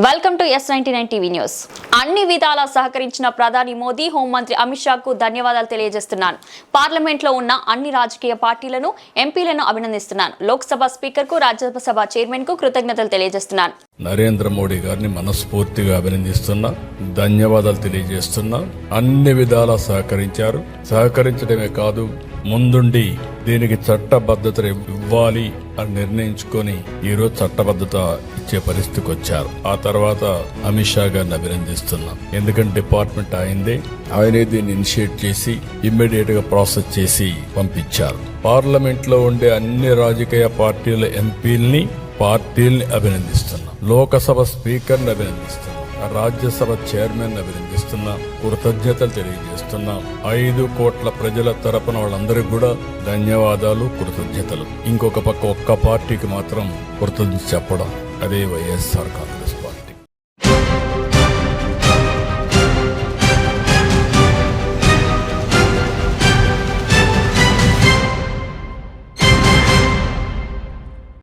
Welcome to S99 TV news. అన్ని విధాలా సహకరించిన ప్రధాని మోదీ, హోంమంత్రి అమిత్ షాకు ధన్యవాదాలు తెలియజేస్తున్నాను. పార్లమెంట్లో ఉన్న అన్ని రాజకీయ పార్టీలను, ఎంపీలను అభినందిస్తున్నాను. లోక్సభ స్పీకర్కు, రాజ్యసభ చైర్మన్కు కృతజ్ఞతలు తెలియజేస్తున్నాను. నరేంద్ర మోడీ గారిని మనస్ఫూర్తిగా అభినందిస్తున్నా, ధన్యవాదాలు తెలియజేస్తున్నా. అన్ని విధాలా సహకరించారు. సహకరించడమే కాదు, ముందుండి దీనికి చట్టబద్ధత ఇవ్వాలి అని నిర్ణయించుకొని ఈరోజు చట్టబద్ధత ఇచ్చే పరిస్థితికి వచ్చారు. ఆ తర్వాత అమిత్ షా గారిని అభినందిస్తున్నాం. ఎందుకంటే డిపార్ట్మెంట్ ఆయనే దీన్ని ఇనిషియేట్ చేసి ఇమ్మీడియట్ గా ప్రాసెస్ చేసి పంపించారు. పార్లమెంట్ లో ఉండే అన్ని రాజకీయ పార్టీల ఎంపీల్ని, పార్టీల్ని అభినందిస్తున్నాం. లోకసభ స్పీకర్ ని అభినందిస్తున్నాం. రాజ్యసభ చైర్మన్ అభినందిస్తున్నా, కృతజ్ఞతలు తెలియజేస్తున్నా. 5 కోట్ల ప్రజల తరపున వాళ్ళందరికీ కూడా ధన్యవాదాలు, కృతజ్ఞతలు. ఇంకొక పక్క ఒక్క పార్టీకి మాత్రం కృతజ్ఞత చెప్పడం, అదే వైఎస్ఆర్ కాంగ్రెస్.